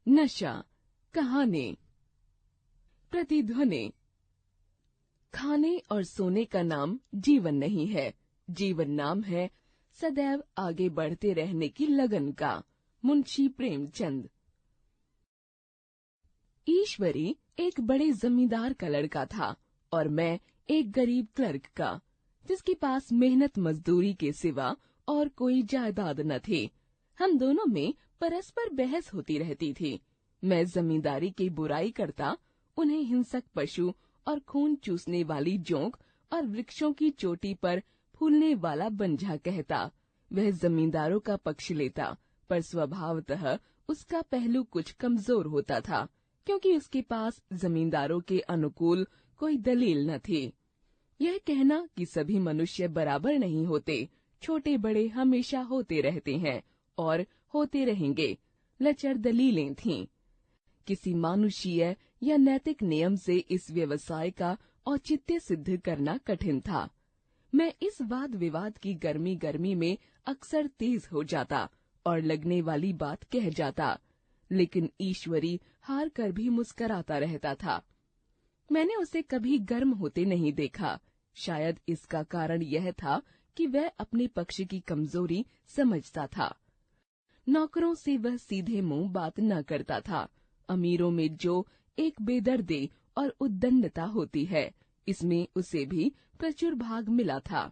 नशा, कहानी, प्रतिध्वनि। खाने और सोने का नाम जीवन नहीं है, जीवन नाम है सदैव आगे बढ़ते रहने की लगन का। मुंशी प्रेमचंद। ईश्वरी एक बड़े जमींदार का लड़का था और मैं एक गरीब क्लर्क का, जिसके पास मेहनत मजदूरी के सिवा और कोई जायदाद न थी। हम दोनों में परस्पर बहस होती रहती थी। मैं जमींदारी की बुराई करता, उन्हें हिंसक पशु और खून चूसने वाली जोंक और वृक्षों की चोटी पर फूलने वाला बंझा कहता। वह जमींदारों का पक्ष लेता, पर स्वभावतः उसका पहलू कुछ कमजोर होता था, क्योंकि उसके पास जमींदारों के अनुकूल कोई दलील न थी। यह कहना कि सभी मनुष्य बराबर नहीं होते, छोटे बड़े हमेशा होते रहते हैं और होते रहेंगे, लचर दलीलें थीं। किसी मानुषीय या नैतिक नियम से इस व्यवसाय का औचित्य सिद्ध करना कठिन था। मैं इस वाद विवाद की गर्मी गर्मी में अक्सर तेज हो जाता और लगने वाली बात कह जाता, लेकिन ईश्वरी हार कर भी मुस्कराता रहता था। मैंने उसे कभी गर्म होते नहीं देखा। शायद इसका कारण यह था कि वह अपने पक्ष की कमजोरी समझता था। नौकरों से वह सीधे मुंह बात न करता था। अमीरों में जो एक बेदर्दी और उद्दंडता होती है, इसमें उसे भी प्रचुर भाग मिला था।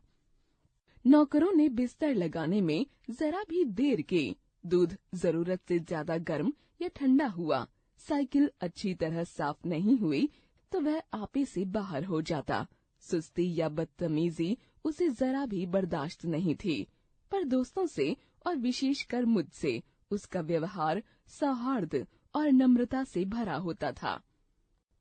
नौकरों ने बिस्तर लगाने में जरा भी देर की, दूध जरूरत से ज्यादा गर्म या ठंडा हुआ, साइकिल अच्छी तरह साफ नहीं हुई तो वह आपे से बाहर हो जाता। सुस्ती या बदतमीजी उसे जरा भी बर्दाश्त नहीं थी, पर दोस्तों से और विशेषकर मुझसे उसका व्यवहार सौहार्द और नम्रता से भरा होता था।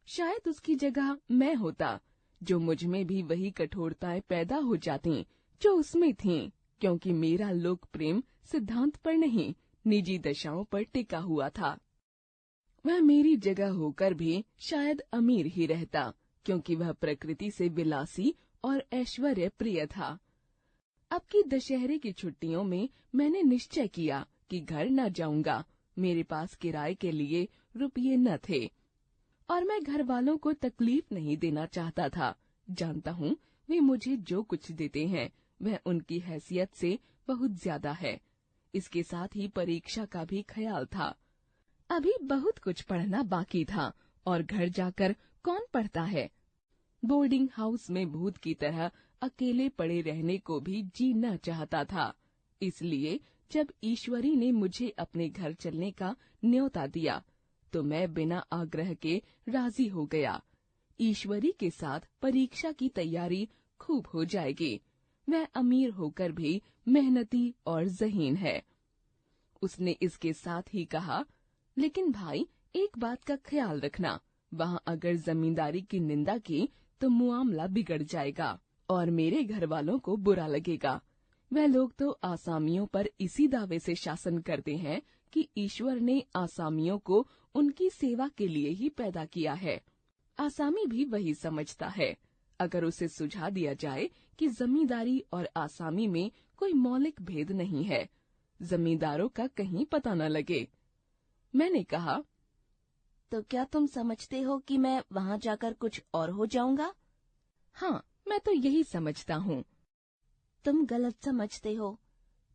शायद उसकी जगह मैं होता, जो मुझ में भी वही कठोरताएं पैदा हो जाती जो उसमें थीं, क्योंकि मेरा लोक प्रेम सिद्धांत पर नहीं, निजी दशाओं पर टिका हुआ था। वह मेरी जगह होकर भी शायद अमीर ही रहता, क्योंकि वह प्रकृति से विलासी और ऐश्वर्य प्रिय था। अब की दशहरे की छुट्टियों में मैंने निश्चय किया कि घर न जाऊंगा। मेरे पास किराए के लिए रुपये न थे और मैं घर वालों को तकलीफ नहीं देना चाहता था। जानता हूँ वे मुझे जो कुछ देते हैं वह उनकी हैसियत से बहुत ज्यादा है। इसके साथ ही परीक्षा का भी ख्याल था। अभी बहुत कुछ पढ़ना बाकी था और घर जाकर कौन पढ़ता है। बोर्डिंग हाउस में भूत की तरह अकेले पड़े रहने को भी जी न चाहता था। इसलिए जब ईश्वरी ने मुझे अपने घर चलने का न्योता दिया तो मैं बिना आग्रह के राजी हो गया। ईश्वरी के साथ परीक्षा की तैयारी खूब हो जाएगी। वह अमीर होकर भी मेहनती और ज़हीन है। उसने इसके साथ ही कहा, लेकिन भाई एक बात का ख्याल रखना, वहाँ अगर जमींदारी की निंदा की तो मुआमला बिगड़ जाएगा और मेरे घर वालों को बुरा लगेगा। वह लोग तो आसामियों पर इसी दावे से शासन करते हैं कि ईश्वर ने आसामियों को उनकी सेवा के लिए ही पैदा किया है। आसामी भी वही समझता है। अगर उसे सुझा दिया जाए कि जमींदारी और आसामी में कोई मौलिक भेद नहीं है, जमींदारों का कहीं पता न लगे। मैंने कहा, तो क्या तुम समझते हो कि मैं वहाँ जाकर कुछ और हो जाऊंगा? हाँ, मैं तो यही समझता हूँ। तुम गलत समझते हो।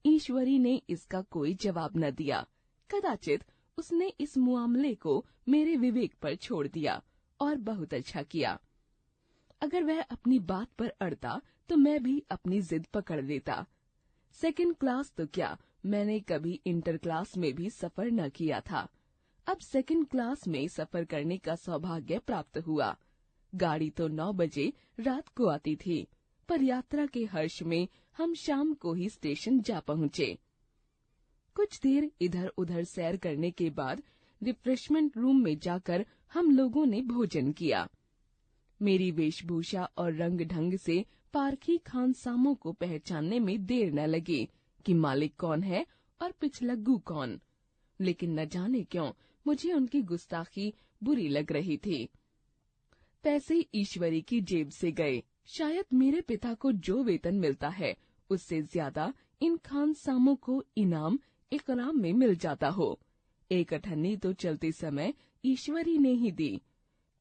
ईश्वरी ने इसका कोई जवाब न दिया। कदाचित उसने इस मामले को मेरे विवेक पर छोड़ दिया और बहुत अच्छा किया। अगर वह अपनी बात पर अड़ता तो मैं भी अपनी जिद पकड़ लेता। सेकंड क्लास तो क्या, मैंने कभी इंटर क्लास में भी सफर न किया था। अब सेकंड क्लास में सफर करने का सौभाग्य प्राप्त हुआ। गाड़ी तो 9 बजे रात को आती थी, पर यात्रा के हर्ष में हम शाम को ही स्टेशन जा पहुँचे। कुछ देर इधर उधर सैर करने के बाद रिफ्रेशमेंट रूम में जाकर हम लोगों ने भोजन किया। मेरी वेशभूषा और रंग ढंग से पारखी खानसामों को पहचानने में देर न लगी कि मालिक कौन है और पिछलग्गू कौन, लेकिन न जाने क्यों मुझे उनकी गुस्ताखी बुरी लग रही थी। पैसे ईश्वरी की जेब से गए। शायद मेरे पिता को जो वेतन मिलता है उससे ज्यादा इन खानसामों को इनाम इकराम में मिल जाता हो। एक अठन्नी तो चलते समय ईश्वरी ने ही दी।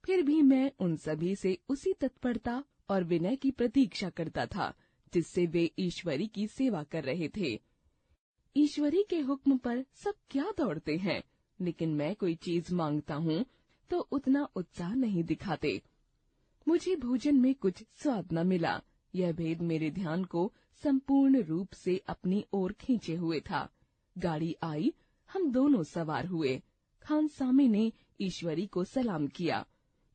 फिर भी मैं उन सभी से उसी तत्परता और विनय की प्रतीक्षा करता था जिससे वे ईश्वरी की सेवा कर रहे थे। ईश्वरी के हुक्म पर सब क्या दौड़ते हैं, लेकिन मैं कोई चीज मांगता हूँ तो उतना उत्साह नहीं दिखाते। मुझे भोजन में कुछ स्वाद न मिला। यह भेद मेरे ध्यान को संपूर्ण रूप से अपनी ओर खींचे हुए था। गाड़ी आई, हम दोनों सवार हुए। खानसामे ने ईश्वरी को सलाम किया,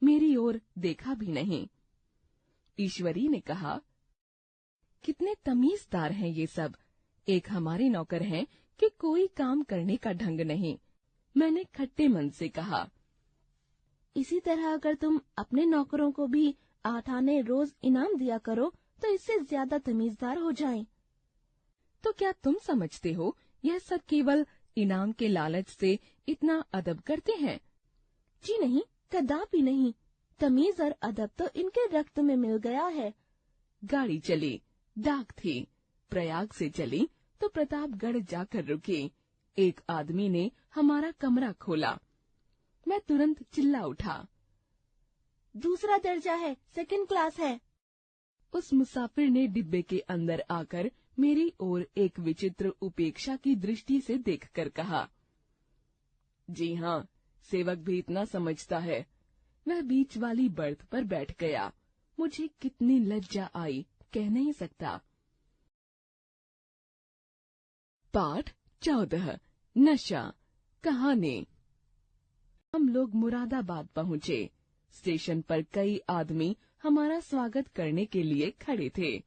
मेरी ओर देखा भी नहीं। ईश्वरी ने कहा, कितने तमीजदार हैं ये सब। एक हमारे नौकर हैं कि कोई काम करने का ढंग नहीं। मैंने खट्टे मन से कहा, इसी तरह अगर तुम अपने नौकरों को भी 8 आने रोज इनाम दिया करो तो इससे ज्यादा तमीजदार हो जाएं। तो क्या तुम समझते हो यह सब केवल इनाम के लालच से इतना अदब करते हैं? जी नहीं, कदापि नहीं। तमीज और अदब तो इनके रक्त में मिल गया है। गाड़ी चली। डाक थी। प्रयाग से चली तो प्रतापगढ़ जाकर रुकी। एक आदमी ने हमारा कमरा खोला। मैं तुरंत चिल्ला उठा, दूसरा दर्जा है, सेकंड क्लास है। उस मुसाफिर ने डिब्बे के अंदर आकर मेरी ओर एक विचित्र उपेक्षा की दृष्टि से देखकर कहा, जी हाँ, सेवक भी इतना समझता है। वह बीच वाली बर्थ पर बैठ गया। मुझे कितनी लज्जा आई, कह नहीं सकता। पाठ 14 नशा। कहानी। हम लोग मुरादाबाद पहुँचे। स्टेशन पर कई आदमी हमारा स्वागत करने के लिए खड़े थे।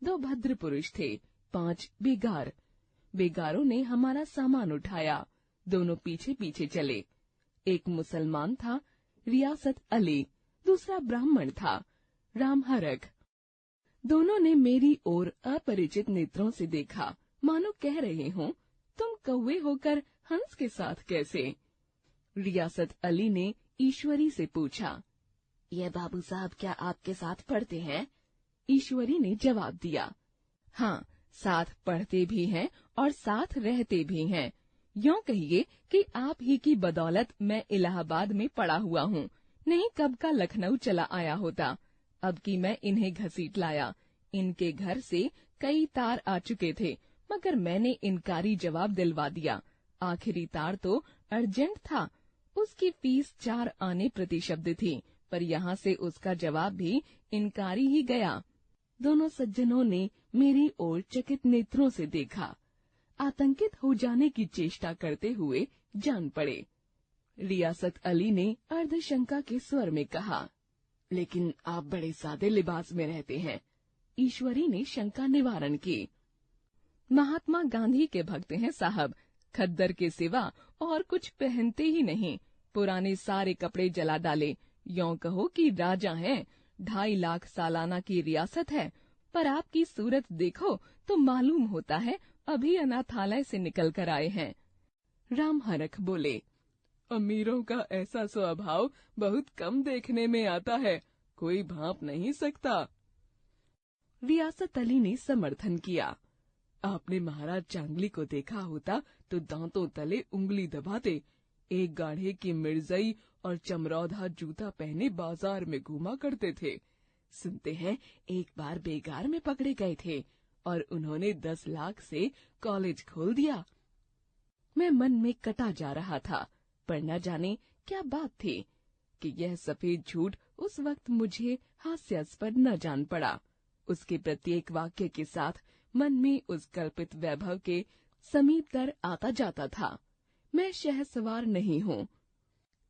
2 भद्र पुरुष थे, 5 बेगार। बेगारों ने हमारा सामान उठाया। दोनों पीछे पीछे चले। एक मुसलमान था, रियासत अली। दूसरा ब्राह्मण था, राम हरक। दोनों ने मेरी ओर अपरिचित नेत्रों से देखा, मानो कह रहे हों, तुम कौवे होकर हंस के साथ कैसे? रियासत अली ने ईश्वरी से पूछा, ये बाबू साहब क्या आपके साथ पढ़ते हैं? ईश्वरी ने जवाब दिया, हाँ, साथ पढ़ते भी हैं और साथ रहते भी हैं। यूं कहिए कि आप ही की बदौलत मैं इलाहाबाद में पड़ा हुआ हूँ, नहीं कब का लखनऊ चला आया होता। अब की मैं इन्हें घसीट लाया। इनके घर से कई तार आ चुके थे, मगर मैंने इनकारी जवाब दिलवा दिया। आखिरी तार तो अर्जेंट था। उसकी फीस 4 आने प्रति शब्द थी, पर यहाँ से उसका जवाब भी इनकारी ही गया। दोनों सज्जनों ने मेरी ओर चकित नेत्रों से देखा। आतंकित हो जाने की चेष्टा करते हुए जान पड़े। रियासत अली ने अर्धशंका के स्वर में कहा, लेकिन आप बड़े सादे लिबास में रहते हैं। ईश्वरी ने शंका निवारण की, महात्मा गांधी के भक्त हैं साहब, खद्दर के सिवा और कुछ पहनते ही नहीं। पुराने सारे कपड़े जला डाले। यों कहो कि राजा हैं। 2.5 लाख सालाना की रियासत है, पर आपकी सूरत देखो तो मालूम होता है अभी अनाथालय से निकल कर आए हैं। राम हरख बोले, अमीरों का ऐसा स्वभाव बहुत कम देखने में आता है, कोई भांप नहीं सकता। रियासत अली ने समर्थन किया, आपने महाराज चांगली को देखा होता तो दांतों तले उंगली दबाते। एक गाढ़े की मिर्जई और चमरौधा जूता पहने बाजार में घूमा करते थे। सुनते हैं एक बार बेगार में पकड़े गए थे और उन्होंने 10 लाख से कॉलेज खोल दिया। मैं मन में कटा जा रहा था, पर न जाने क्या बात थी कि यह सफेद झूठ उस वक्त मुझे हास्यास्पद न जान पड़ा। उसके प्रत्येक वाक्य के साथ मन में उस कल्पित वैभव के समीप तर आता जाता था। मैं शहसवार नहीं हूँ।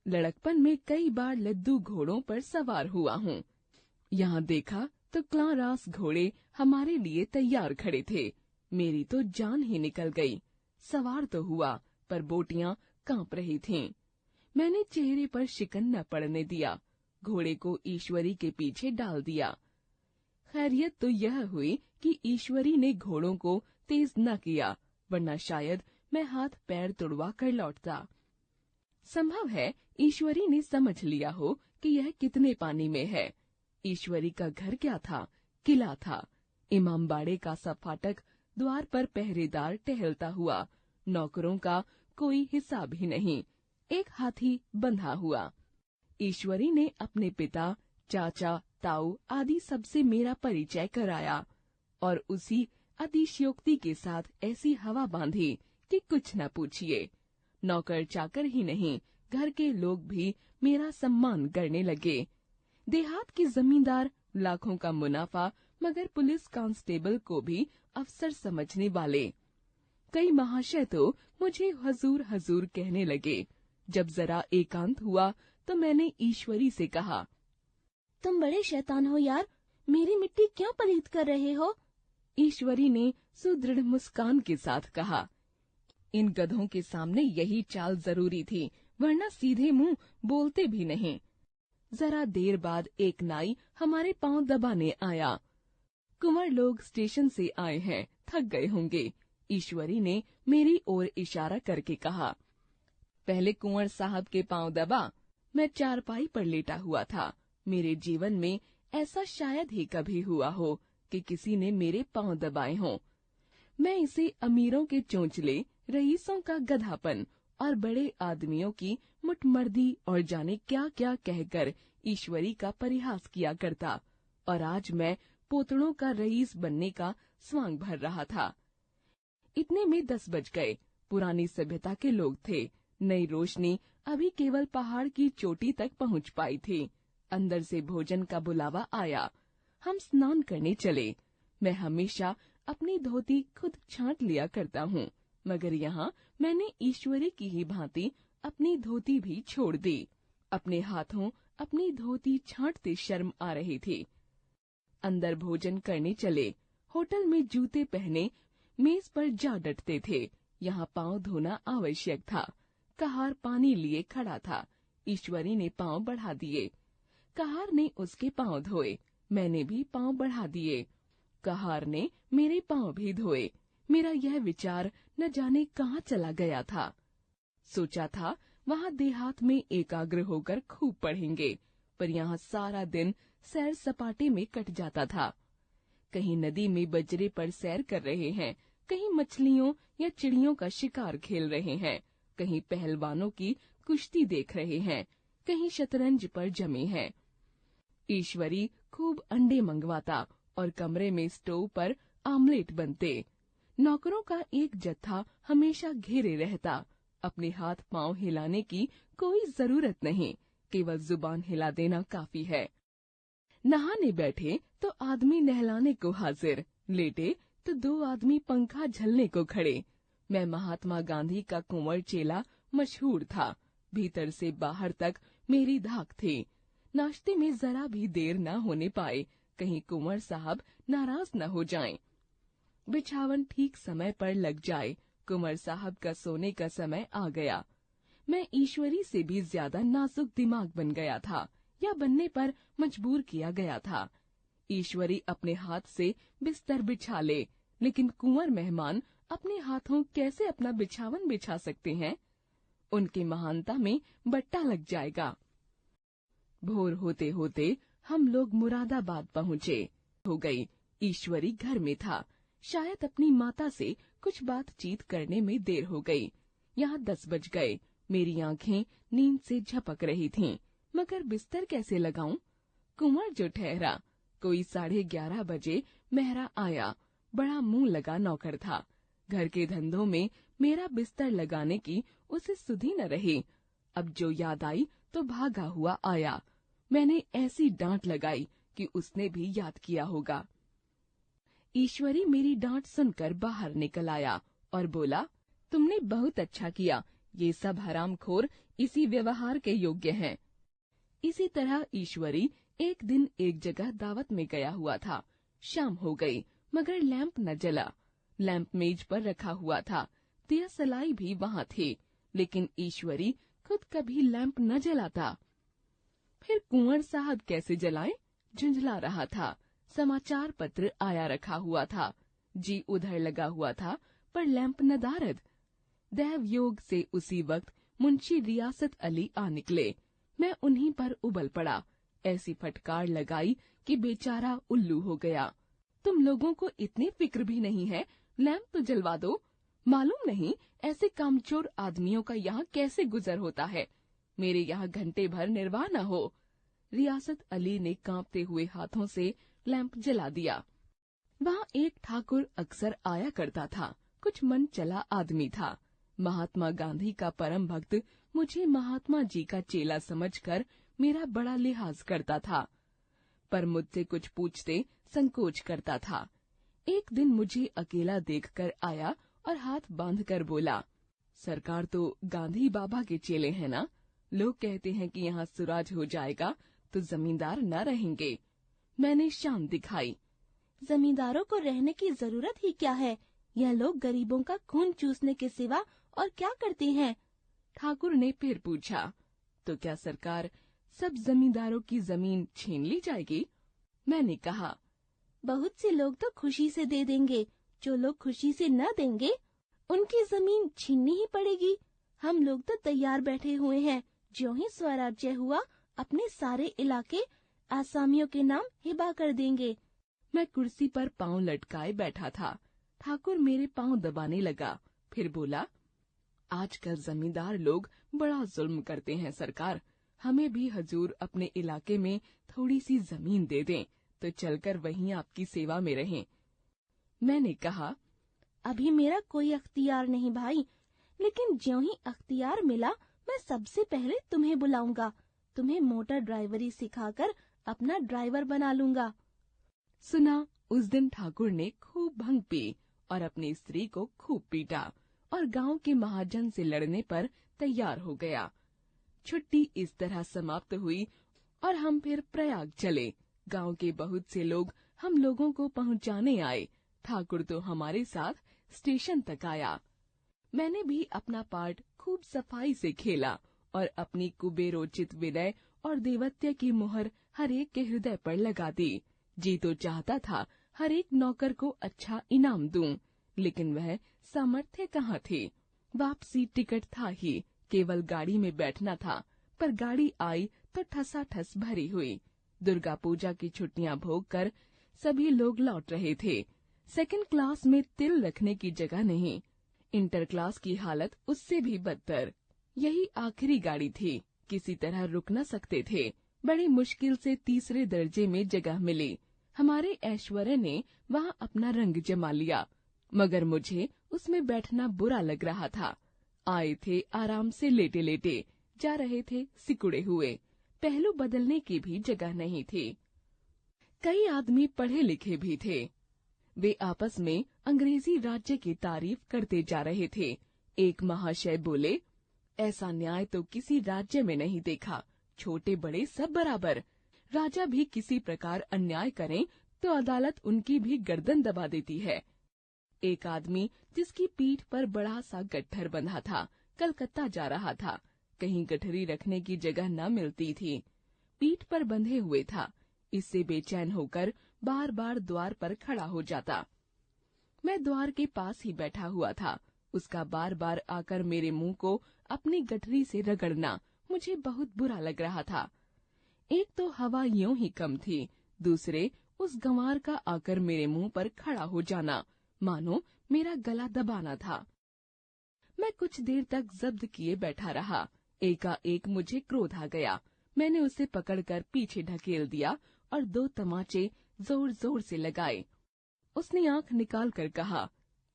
लड़कपन में कई बार लद्दू घोड़ों पर सवार हुआ हूँ। यहाँ देखा तो क्लारास घोड़े हमारे लिए तैयार खड़े थे। मेरी तो जान ही निकल गई। सवार तो हुआ, पर बोटियां कांप रही थीं। मैंने चेहरे पर शिकन न पड़ने दिया। घोड़े को ईश्वरी के पीछे डाल दिया। खैरियत तो यह हुई कि ईश्वरी ने घोड़ों को तेज न किया, वरना शायद मैं हाथ पैर तुड़वा कर लौटता। संभव है ईश्वरी ने समझ लिया हो कि यह कितने पानी में है। ईश्वरी का घर क्या था? किला था। इमामबाड़े का सा फाटक, द्वार पर पहरेदार टहलता हुआ, नौकरों का कोई हिसाब ही नहीं। एक हाथी बंधा हुआ। ईश्वरी ने अपने पिता, चाचा, ताऊ आदि सबसे मेरा परिचय कराया और उसी अतिशयोक्ति के साथ ऐसी हवा बांधी कि कुछ न पूछिए। नौकर चाकर ही नहीं, घर के लोग भी मेरा सम्मान करने लगे। देहात के जमींदार, लाखों का मुनाफा, मगर पुलिस कांस्टेबल को भी अफसर समझने वाले। कई महाशय तो मुझे हजूर हजूर कहने लगे। जब जरा एकांत हुआ तो मैंने ईश्वरी से कहा, तुम बड़े शैतान हो यार, मेरी मिट्टी क्यों पलीत कर रहे हो? ईश्वरी ने सुदृढ़ मुस्कान के साथ कहा, इन गधों के सामने यही चाल जरूरी थी, वरना सीधे मुंह बोलते भी नहीं। जरा देर बाद एक नाई हमारे पांव दबाने आया। कुंवर लोग स्टेशन से आए हैं, थक गए होंगे। ईश्वरी ने मेरी ओर इशारा करके कहा, पहले कुंवर साहब के पांव दबा। मैं चारपाई पर लेटा हुआ था। मेरे जीवन में ऐसा शायद ही कभी हुआ हो कि किसी ने मेरे पांव दबाए हों। मैं इसे अमीरों के चोंचले, रईसों का गधापन और बड़े आदमियों की मुठमर्दी और जाने क्या क्या कहकर ईश्वरी का परिहास किया करता, और आज मैं पोतड़ों का रईस बनने का स्वांग भर रहा था। इतने में 10 बज गए। पुरानी सभ्यता के लोग थे। नई रोशनी अभी केवल पहाड़ की चोटी तक पहुंच पाई थी। अंदर से भोजन का बुलावा आया। हम स्नान करने चले। मैं हमेशा अपनी धोती खुद छांट लिया करता हूँ, मगर यहाँ मैंने ईश्वरी की ही भांति अपनी धोती भी छोड़ दी। अपने हाथों अपनी धोती छांटते शर्म आ रही थी। अंदर भोजन करने चले। होटल में जूते पहने मेज पर जा डटते थे। यहाँ पांव धोना आवश्यक था। कहार पानी लिए खड़ा था। ईश्वरी ने पांव बढ़ा दिए। कहार ने उसके पांव धोए। मैंने भी पांव बढ़ा दिए। कहार ने मेरे पांव भी धोए। मेरा यह विचार न जाने कहाँ चला गया था। सोचा था वहाँ देहात में एकाग्र होकर खूब पढ़ेंगे, पर यहाँ सारा दिन सैर सपाटे में कट जाता था। कहीं नदी में बजरे पर सैर कर रहे हैं, कहीं मछलियों या चिड़ियों का शिकार खेल रहे हैं, कहीं पहलवानों की कुश्ती देख रहे हैं, कहीं शतरंज पर जमे हैं। ईश्वरी खूब अंडे मंगवाता और कमरे में स्टोव पर आमलेट बनते। नौकरों का एक जत्था हमेशा घेरे रहता। अपने हाथ पांव हिलाने की कोई जरूरत नहीं, केवल जुबान हिला देना काफी है। नहाने बैठे तो आदमी नहलाने को हाजिर, लेटे तो 2 आदमी पंखा झलने को खड़े। मैं महात्मा गांधी का कुंवर चेला मशहूर था। भीतर से बाहर तक मेरी धाक थी। नाश्ते में जरा भी देर न होने पाए, कहीं कुंवर साहब नाराज न हो जाएं। बिछावन ठीक समय पर लग जाए। कुंवर साहब का सोने का समय आ गया। मैं ईश्वरी से भी ज्यादा नाजुक दिमाग बन गया था, या बनने पर मजबूर किया गया था। ईश्वरी अपने हाथ से बिस्तर बिछा ले, लेकिन कुंवर मेहमान अपने हाथों कैसे अपना बिछावन बिछा सकते हैं? उनकी महानता में बट्टा लग जाएगा। भोर होते होते हम लोग मुरादाबाद पहुँचे। हो गई। ईश्वरी घर में था। शायद अपनी माता से कुछ बातचीत करने में देर हो गई। यहाँ 10 बज गए। मेरी आंखें नींद से झपक रही थीं, मगर बिस्तर कैसे लगाऊं? कुंवर जो ठहरा। कोई 11:30 बजे मेहरा आया। बड़ा मुंह लगा नौकर था। घर के धंधों में मेरा बिस्तर लगाने की उसे सुधि न रही। अब जो याद आई तो भागा हुआ आया। मैंने ऐसी डांट लगाई कि उसने भी याद किया होगा। ईश्वरी मेरी डांट सुनकर बाहर निकल आया और बोला, तुमने बहुत अच्छा किया। ये सब हरामखोर इसी व्यवहार के योग्य हैं। इसी तरह ईश्वरी एक दिन एक जगह दावत में गया हुआ था। शाम हो गई, मगर लैंप न जला। लैंप मेज पर रखा हुआ था। दिया सलाई भी वहाँ थी, लेकिन ईश्वरी खुद कभी लैंप न जलाता। फिर कुंवर साहब कैसे जलाएं? झुंझला रहा था। समाचार पत्र आया रखा हुआ था। जी उधर लगा हुआ था, पर लैंप नदारद। दैव योग से उसी वक्त मुंशी रियासत अली आ निकले। मैं उन्हीं पर उबल पड़ा। ऐसी फटकार लगाई कि बेचारा उल्लू हो गया। तुम लोगों को इतनी फिक्र भी नहीं है, लैंप तो जलवा दो। मालूम नहीं ऐसे कामचोर आदमियों का यहाँ कैसे गुजर होता है। मेरे यहाँ घंटे भर निर्वाह न हो। रियासत अली ने कांपते हुए हाथों से लैंप जला दिया। वहाँ एक ठाकुर अक्सर आया करता था। कुछ मन चला आदमी था। महात्मा गांधी का परम भक्त मुझे महात्मा जी का चेला समझकर मेरा बड़ा लिहाज करता था, पर मुझसे कुछ पूछते संकोच करता था। एक दिन मुझे अकेला देखकर आया और हाथ बांधकर बोला, सरकार तो गांधी बाबा के चेले हैं ना? लोग कहते हैं कि यहाँ सुराज हो जाएगा तो जमींदार न रहेंगे। मैंने शान दिखाई। जमींदारों को रहने की जरूरत ही क्या है? यह लोग गरीबों का खून चूसने के सिवा और क्या करते हैं? ठाकुर ने फिर पूछा, तो क्या सरकार सब जमींदारों की जमीन छीन ली जाएगी? मैंने कहा, बहुत से लोग तो खुशी से दे देंगे। जो लोग खुशी से न देंगे उनकी जमीन छीननी ही पड़ेगी। हम लोग तो तैयार बैठे हुए हैं। ज्यों ही स्वराज्य हुआ अपने सारे इलाके आसामियों के नाम हिबा कर देंगे। मैं कुर्सी पर पांव लटकाए बैठा था। ठाकुर मेरे पांव दबाने लगा, फिर बोला, आजकल जमींदार लोग बड़ा जुल्म करते हैं सरकार। हमें भी हजूर अपने इलाके में थोड़ी सी जमीन दे दें तो चलकर वहीं आपकी सेवा में रहें। मैंने कहा, अभी मेरा कोई अख्तियार नहीं भाई, लेकिन ज्यों ही अख्तियार मिला मैं सबसे पहले तुम्हें बुलाऊंगा। तुम्हें मोटर ड्राइवरी सिखाकर अपना ड्राइवर बना लूंगा। सुना, उस दिन ठाकुर ने खूब भंग पी और अपनी स्त्री को खूब पीटा और गांव के महाजन से लड़ने पर तैयार हो गया। छुट्टी इस तरह समाप्त हुई और हम फिर प्रयाग चले। गांव के बहुत से लोग हम लोगों को पहुंचाने आए। ठाकुर तो हमारे साथ स्टेशन तक आया। मैंने भी अपना पार्ट खूब सफाई से खेला और अपनी कुबेरोचित विनय और देवत्य की मुहर हर एक के हृदय पर लगा दी। जी तो चाहता था हर एक नौकर को अच्छा इनाम दूं, लेकिन वह सामर्थ्य कहाँ थी। वापसी टिकट था ही, केवल गाड़ी में बैठना था, पर गाड़ी आई तो ठसाठस भरी हुई। दुर्गा पूजा की छुट्टियां भोगकर सभी लोग लौट रहे थे। सेकंड क्लास में तिल रखने की जगह नहीं। इंटर क्लास की हालत उससे भी बदतर। यही आखिरी गाड़ी थी, किसी तरह रुक न सकते थे। बड़ी मुश्किल से तीसरे दर्जे में जगह मिली। हमारे ऐश्वर्य ने वहाँ अपना रंग जमा लिया, मगर मुझे उसमें बैठना बुरा लग रहा था। आए थे आराम से लेटे लेटे, जा रहे थे सिकुड़े हुए। पहलू बदलने की भी जगह नहीं थी। कई आदमी पढ़े लिखे भी थे। वे आपस में अंग्रेजी राज्य की तारीफ करते जा रहे थे। एक महाशय बोले, ऐसा न्याय तो किसी राज्य में नहीं देखा। छोटे बड़े सब बराबर। राजा भी किसी प्रकार अन्याय करें तो अदालत उनकी भी गर्दन दबा देती है। एक आदमी जिसकी पीठ पर बड़ा सा गट्ठर बंधा था, कलकत्ता जा रहा था। कहीं गठरी रखने की जगह न मिलती थी। पीठ पर बंधे हुए था। इससे बेचैन होकर बार बार द्वार पर खड़ा हो जाता। मैं द्वार के पास ही बैठा हुआ था। उसका बार बार आकर मेरे मुंह को अपनी गठरी से रगड़ना मुझे बहुत बुरा लग रहा था। एक तो हवा यूं ही कम थी, दूसरे उस गंवार का आकर मेरे मुंह पर खड़ा हो जाना मानो मेरा गला दबाना था। मैं कुछ देर तक जब्त किए बैठा रहा। एकाएक मुझे क्रोध आ गया। मैंने उसे पकड़कर पीछे ढकेल दिया और 2 तमाचे जोर जोर से लगाए। उसने आंख निकाल कर कहा,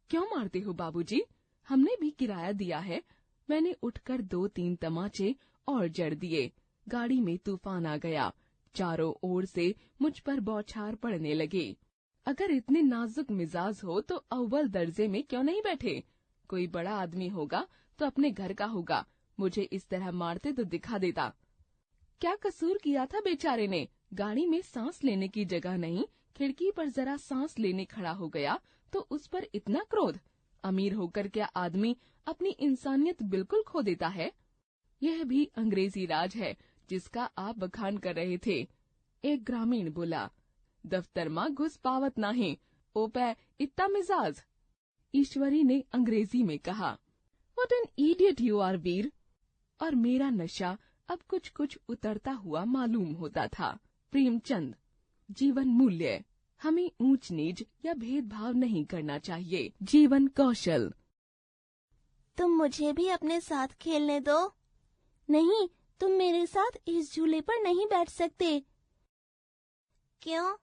क्यों मारते हो बाबूजी? हमने भी किराया दिया है। मैंने उठकर 2-3 तमाचे और जड़ दिए। गाड़ी में तूफान आ गया। चारों ओर से मुझ पर बौछार पड़ने लगे। अगर इतने नाजुक मिजाज हो तो अव्वल दर्जे में क्यों नहीं बैठे? कोई बड़ा आदमी होगा तो अपने घर का होगा। मुझे इस तरह मारते तो दिखा देता। क्या कसूर किया था बेचारे ने? गाड़ी में सांस लेने की जगह नहीं, खिड़की पर जरा सांस लेने खड़ा हो गया तो उस पर इतना क्रोध। अमीर होकर क्या आदमी अपनी इंसानियत बिल्कुल खो देता है? यह भी अंग्रेजी राज है जिसका आप बखान कर रहे थे। एक ग्रामीण बोला, दफ्तर मां घुस पावत नहीं, ओपे इतना मिजाज। ईश्वरी ने अंग्रेजी में कहा, what an idiot you are वीर। और मेरा नशा अब कुछ कुछ उतरता हुआ मालूम होता था। प्रेमचंद। जीवन मूल्य। हमें ऊंच नीच या भेदभाव नहीं करना चाहिए। जीवन कौशल। तुम मुझे भी अपने साथ खेलने दो। नहीं, तुम मेरे साथ इस झूले पर नहीं बैठ सकते। क्यों?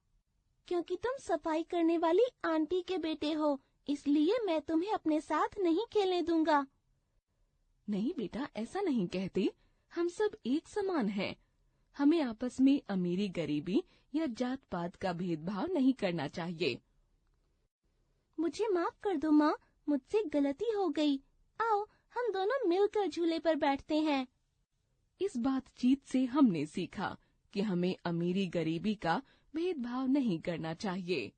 क्योंकि तुम सफाई करने वाली आंटी के बेटे हो, इसलिए मैं तुम्हें अपने साथ नहीं खेलने दूंगा। नहीं बेटा, ऐसा नहीं कहते। हम सब एक समान हैं। हमें आपस में अमीरी गरीबी या जात पात का भेदभाव नहीं करना चाहिए। मुझे माफ कर दो माँ, मुझसे गलती हो गई। आओ हम दोनों मिलकर झूले पर बैठते हैं। इस बातचीत से हमने सीखा कि हमें अमीरी गरीबी का भेदभाव नहीं करना चाहिए।